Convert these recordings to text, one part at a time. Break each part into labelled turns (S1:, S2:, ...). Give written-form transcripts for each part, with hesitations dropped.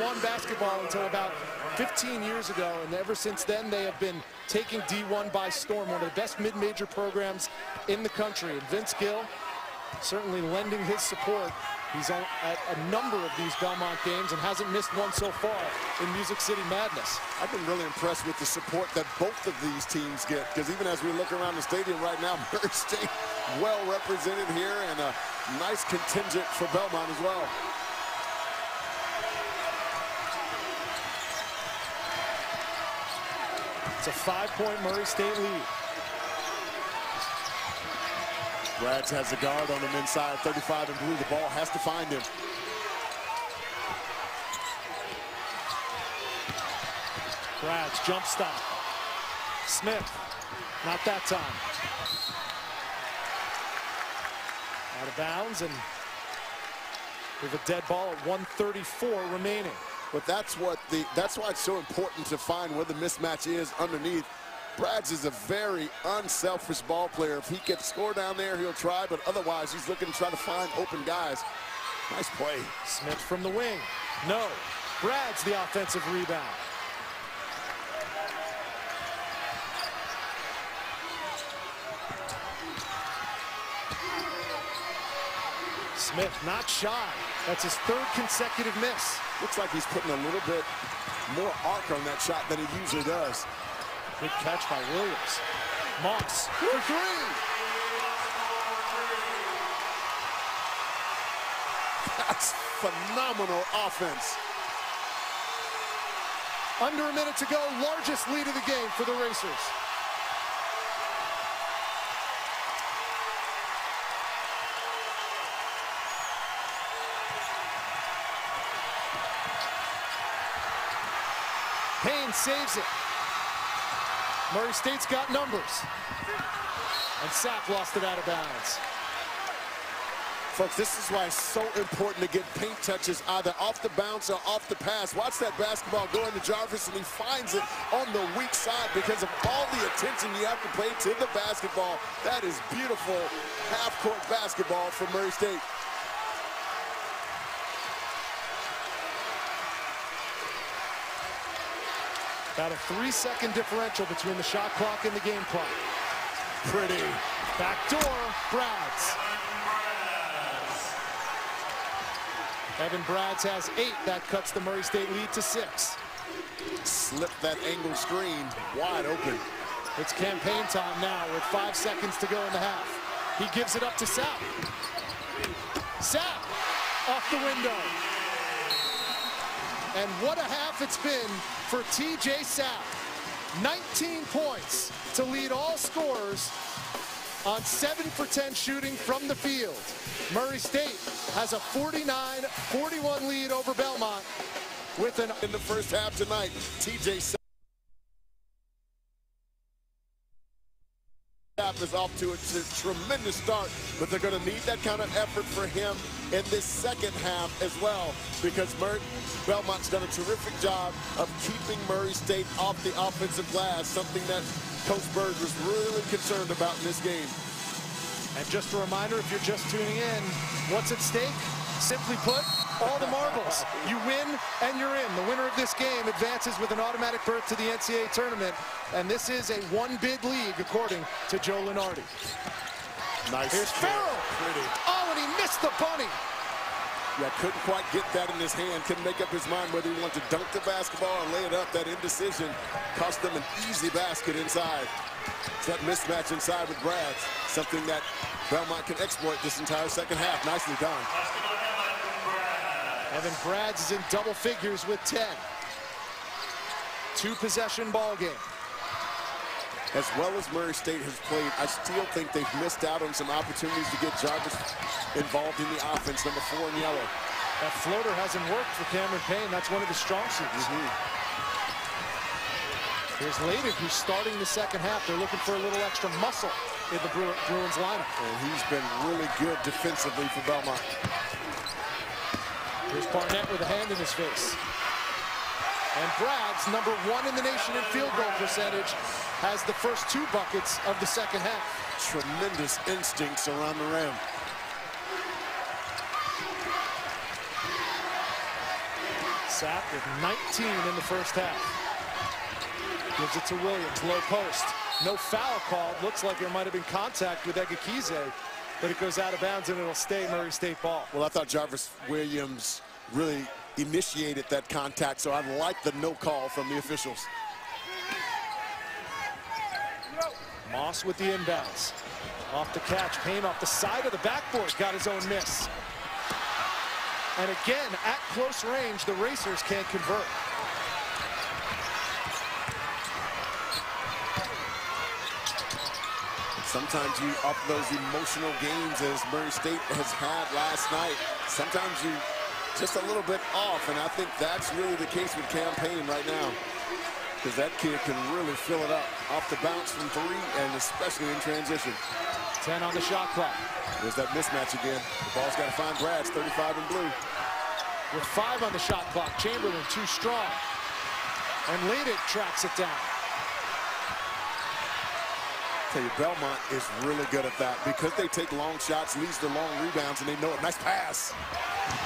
S1: D1 basketball until about 15 years ago, and ever since then they have been taking D1 by storm, one of the best mid-major programs in the country. And Vince Gill certainly lending his support. He's at a number of these Belmont games and hasn't missed one so far in Music City Madness.
S2: I've been really impressed with the support that both of these teams get, because even as we look around the stadium right now, Murray State well represented here, and a nice contingent for Belmont as well.
S1: It's a 5-point Murray State lead.
S2: Brads has the guard on him inside, 35 in blue. The ball has to find him.
S1: Brads jump stop. Smith, not that time. Out of bounds, and we have a dead ball at 1:34 remaining.
S2: But that's why it's so important to find where the mismatch is underneath. Brads is a very unselfish ball player. If he can score down there, he'll try, but otherwise he's looking to try to find open guys. Nice play.
S1: Smith from the wing. No. Brads the offensive rebound. Smith not shy. That's his 3rd consecutive miss.
S2: Looks like he's putting a little bit more arc on that shot than he usually does.
S1: Good catch by Williams. Moss for 3.
S2: That's phenomenal offense.
S1: Under a minute to go, largest lead of the game for the Racers. Payne saves it. Murray State's got numbers. And Sapp lost it out of bounds.
S2: Folks, this is why it's so important to get paint touches either off the bounce or off the pass. Watch that basketball go into Jarvis, and he finds it on the weak side because of all the attention you have to pay to the basketball. That is beautiful half-court basketball for Murray State.
S1: About a 3-second differential between the shot clock and the game clock.
S2: Pretty.
S1: Backdoor, Brads. Evan Brads has 8. That cuts the Murray State lead to 6.
S2: Slip that angle screen wide open.
S1: It's campaign time now with 5 seconds to go in the half. He gives it up to Sapp. Sapp off the window. And what a half it's been for TJ Sapp. 19 points to lead all scorers on 7 for 10 shooting from the field. Murray State has a 49-41 lead over Belmont with an
S2: in the first half tonight. TJ Sapp is off to a tremendous start, but they're going to need that kind of effort for him in this second half as well, because Belmont's done a terrific job of keeping Murray State off the offensive glass, something that Coach Bird was really concerned about in this game.
S1: And just a reminder, if you're just tuning in, what's at stake? Simply put, all the marbles. You win and you're in. The winner of this game advances with an automatic berth to the NCAA tournament, and this is a 1-bid league according to Joe Lunardi.
S2: Nice.
S1: Here's Farrell.
S2: Pretty.
S1: Oh, and he missed the bunny.
S2: Yeah, couldn't quite get that in his hand. Couldn't make up his mind whether he wanted to dunk the basketball or lay it up. That indecision cost them an easy basket inside. It's that mismatch inside with Brads, something that Belmont can exploit this entire second half. Nicely done.
S1: Evan Brads is in double figures with 10. 2-possession ball game.
S2: As well as Murray State has played, I still think they've missed out on some opportunities to get Jarvis involved in the offense, number 4 in yellow.
S1: That floater hasn't worked for Cameron Payne. That's one of his strong suits. Here's Layden, who's starting the second half. They're looking for a little extra muscle in the Bruins lineup.
S2: And he's been really good defensively for Belmont.
S1: Here's Barnett with a hand in his face. And Brads, number 1 in the nation in field goal percentage, has the first 2 buckets of the second half.
S2: Tremendous instincts around the rim.
S1: Sapp with 19 in the first half. Gives it to Williams, low post. No foul called. Looks like there might have been contact with Egakize, but it goes out of bounds and it'll stay Murray State ball.
S2: Well, I thought Jarvis Williams really initiated that contact, so I like the no call from the officials.
S1: Moss with the inbounds. Off the catch, Payne off the side of the backboard, got his own miss. And again, at close range, the Racers can't convert.
S2: Sometimes you up those emotional games as Murray State has had last night. Sometimes you just a little bit off, and I think that's really the case with Campaign right now, because that kid can really fill it up off the bounce from three, and especially in transition.
S1: 10 on the shot clock.
S2: There's that mismatch again. The ball's got to find Brad's 35 in blue.
S1: With 5 on the shot clock, Chamberlain too strong. And Ladick tracks it down.
S2: Tell you, Belmont is really good at that because they take long shots, leads to long rebounds, and they know it. Nice pass.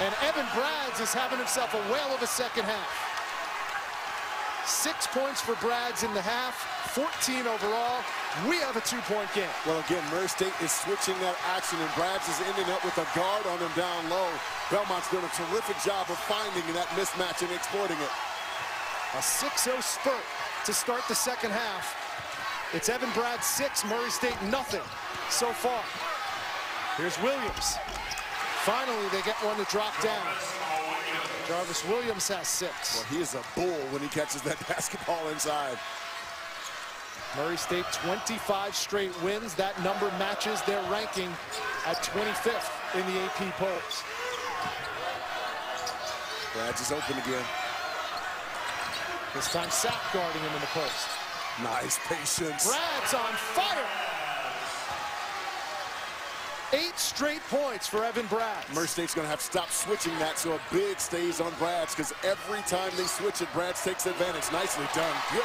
S1: And Evan Brads is having himself a whale of a second half. 6 points for Brads in the half, 14 overall. We have a 2-point game.
S2: Well, again, Murray State is switching that action, and Brads is ending up with a guard on him down low. Belmont's doing a terrific job of finding that mismatch and exploiting it.
S1: A 6-0 spurt to start the second half. It's Evan Brads 6, Murray State nothing so far. Here's Williams. Finally, they get one to drop down. Jarvis Williams has 6.
S2: Well, he is a bull when he catches that basketball inside.
S1: Murray State 25 straight wins. That number matches their ranking at 25th in the AP polls.
S2: Brads is open again.
S1: This time Sapp guarding him in the post.
S2: Nice patience.
S1: Brad's on fire. 8 straight points for Evan Brads.
S2: Murray State's going to have to stop switching that so a big stays on Brads, because every time they switch it, Brads takes advantage. Nicely done. Good.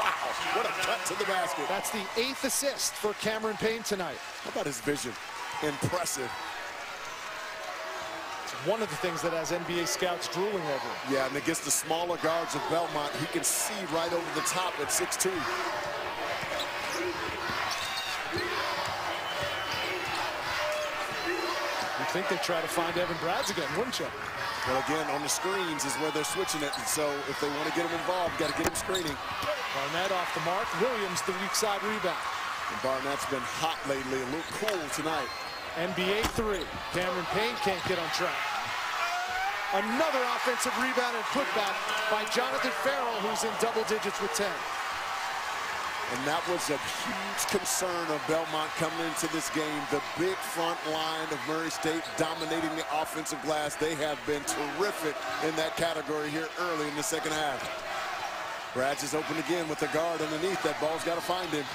S2: Wow, what a cut to the basket.
S1: That's the 8th assist for Cameron Payne tonight.
S2: How about his vision? Impressive.
S1: It's one of the things that has NBA scouts drooling over.
S2: Yeah, and against the smaller guards of Belmont, he can see right over the top at 6'2".
S1: I think they try to find Evan Brads again, wouldn't you?
S2: Well, again, on the screens is where they're switching it, and so if they want to get him involved, got to get him screening.
S1: Barnett off the mark. Williams, the weak side rebound.
S2: And Barnett's been hot lately, a little cool tonight.
S1: NBA 3. Cameron Payne can't get on track. Another offensive rebound and putback by Jonathan Farrell, who's in double digits with 10.
S2: And that was a huge concern of Belmont coming into this game. The big front line of Murray State dominating the offensive glass. They have been terrific in that category here early in the second half. Brads is open again with the guard underneath. That ball's got to find him.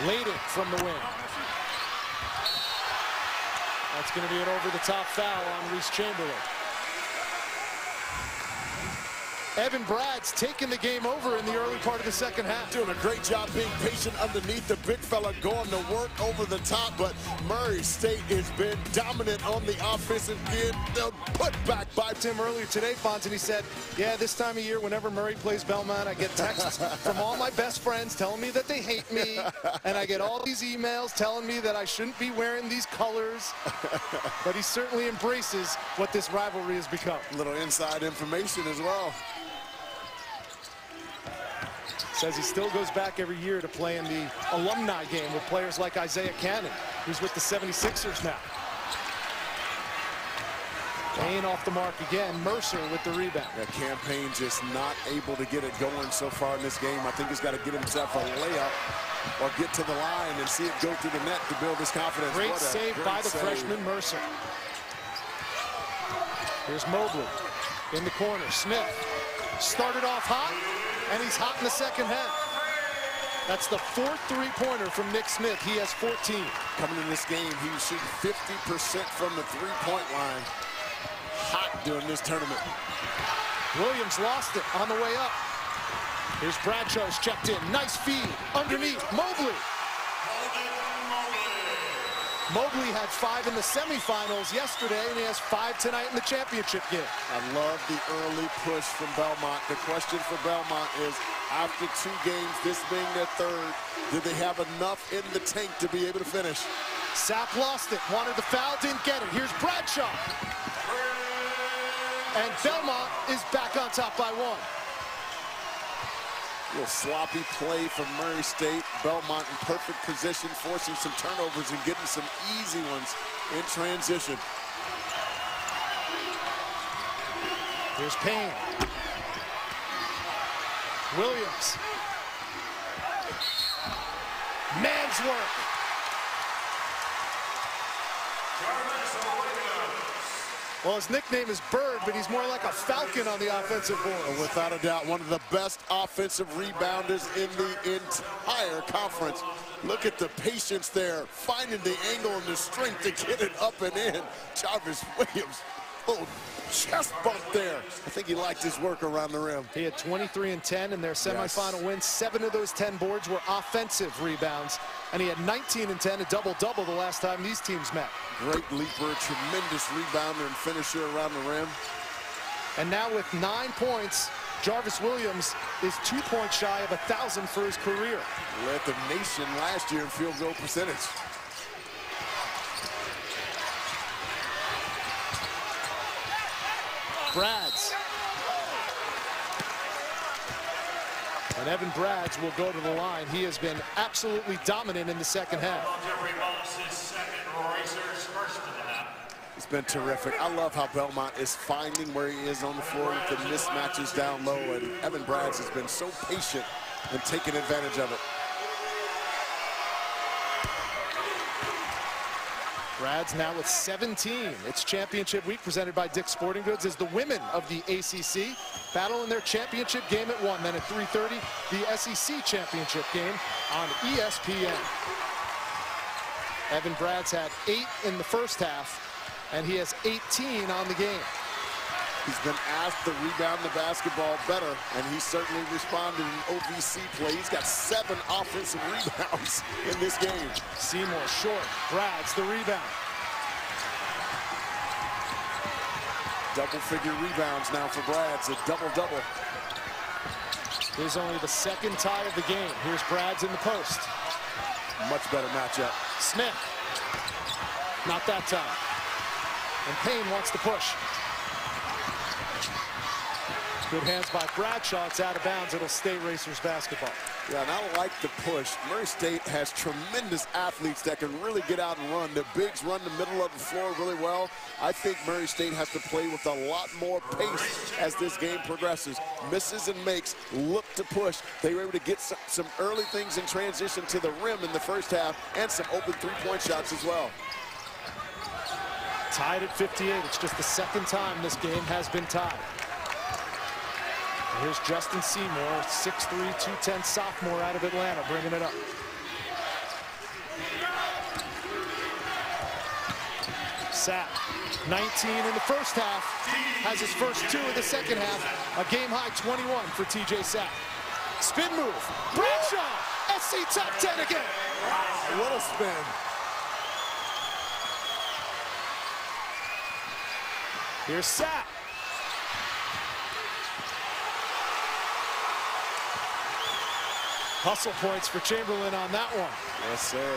S1: Ladick from the wing. That's going to be an over-the-top foul on Reese Chamberlain. Evan Brads taking the game over in the early part of the second half.
S2: Doing a great job being patient underneath. The big fella going to work over the top, but Murray State has been dominant on the offensive end. The putback by
S1: Tim earlier today, Fonz, and he said, yeah, this time of year, whenever Murray plays Belmont, I get texts from all my best friends telling me that they hate me, and I get all these emails telling me that I shouldn't be wearing these colors. But he certainly embraces what this rivalry has become.
S2: A little inside information as well.
S1: Says he still goes back every year to play in the alumni game with players like Isaiah Cannon, who's with the 76ers now. Payne off the mark again. Mercer with the rebound.
S2: Yeah, Campaign just not able to get it going so far in this game. I think he's got to get himself a layup or get to the line and see it go through the net to build his confidence.
S1: Great save by the freshman Mercer. Here's Mobley in the corner. Smith started off hot, and he's hot in the second half. That's the 4th three-pointer from Nick Smith. He has 14.
S2: Coming in this game, he was shooting 50% from the three-point line. Hot during this tournament.
S1: Williams lost it on the way up. Here's Bradshaw's checked in. Nice feed underneath. Mobley. Mobley had 5 in the semifinals yesterday, and he has 5 tonight in the championship game.
S2: I love the early push from Belmont. The question for Belmont is, after 2 games, this being their 3rd, do they have enough in the tank to be able to finish?
S1: Sapp lost it, wanted the foul, didn't get it. Here's Bradshaw. And Belmont is back on top by 1.
S2: A little sloppy play from Murray State. Belmont in perfect position, forcing some turnovers and getting some easy ones in transition.
S1: Here's Payne. Williams. Man's work. Well, his nickname is Bird, but he's more like a falcon on the offensive board.
S2: Without a doubt, one of the best offensive rebounders in the entire conference. Look at the patience there, finding the angle and the strength to get it up and in. Jarvis Williams, oh, chest bump there. I think he liked his work around the rim.
S1: He had 23 and 10 in their semifinal wins. 7 of those 10 boards were offensive rebounds, and he had 19 and 10, a double-double the last time these teams met.
S2: Great leaper, tremendous rebounder and finisher around the rim.
S1: And now with 9 points, Jarvis Williams is 2 points shy of 1,000 for his career.
S2: Led the nation last year in field goal percentage.
S1: Brads. And Evan Brads will go to the line. He has been absolutely dominant in the second half.
S2: It's been terrific. I love how Belmont is finding where he is on the floor with the mismatches down low, and Evan Brads has been so patient and taking advantage of it.
S1: Brads now with 17. It's championship week presented by Dick's Sporting Goods as the women of the ACC battle in their championship game at 1. Then at 3:30, the SEC championship game on ESPN. Evan Brads had 8 in the first half, and he has 18 on the game.
S2: He's been asked to rebound the basketball better, and he certainly responded in OVC play. He's got 7 offensive rebounds in this game.
S1: Seymour short, Brads the rebound.
S2: Double-figure rebounds now for Brads, a double-double.
S1: Here's only the 2nd tie of the game. Here's Brads in the post.
S2: Much better matchup.
S1: Smith, not that time. And Payne wants to push. Good hands by Bradshaw. It's out of bounds. It'll stay Racers basketball.
S2: Yeah, and I like the push. Murray State has tremendous athletes that can really get out and run. The bigs run the middle of the floor really well. I think Murray State has to play with a lot more pace as this game progresses. Misses and makes, look to push. They were able to get some early things in transition to the rim in the first half and some open three-point shots as well.
S1: Tied at 58. It's just the 2nd time this game has been tied. Here's Justin Seymour, 6'3", 210 sophomore out of Atlanta, bringing it up. Sapp, 19 in the first half, has his first 2 in the second half. A game-high 21 for TJ Sapp. Spin move, Bradshaw, SC top 10 again.
S2: What a spin.
S1: Here's Sapp. Hustle points for Chamberlain on that one.
S2: Yes, sir.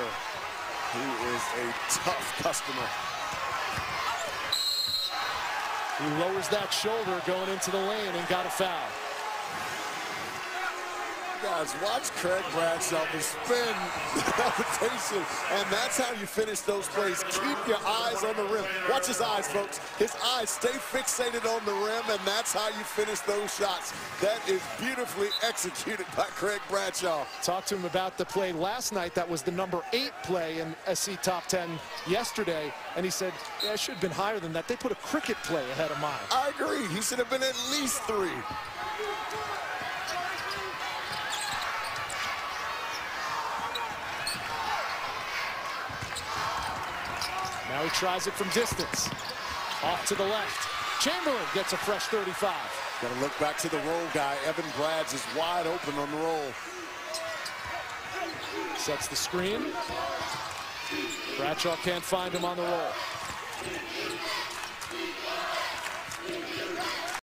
S2: He is a tough customer.
S1: He lowers that shoulder going into the lane and got a foul.
S2: Guys, watch Craig Bradshaw spin levitation, and that's how you finish those plays. Keep your eyes on the rim. Watch his eyes, folks. His eyes stay fixated on the rim, and that's how you finish those shots. That is beautifully executed by Craig Bradshaw.
S1: Talked to him about the play last night. That was the number 8 play in SC Top 10 yesterday, and he said, yeah, it should have been higher than that. They put a cricket play ahead of mine.
S2: I agree. He should have been at least 3.
S1: Now he tries it from distance. Off to the left. Chamberlain gets a fresh 35.
S2: Got to look back to the roll guy. Evan Brads is wide open on the roll.
S1: Sets the screen. Bradshaw can't find him on the roll.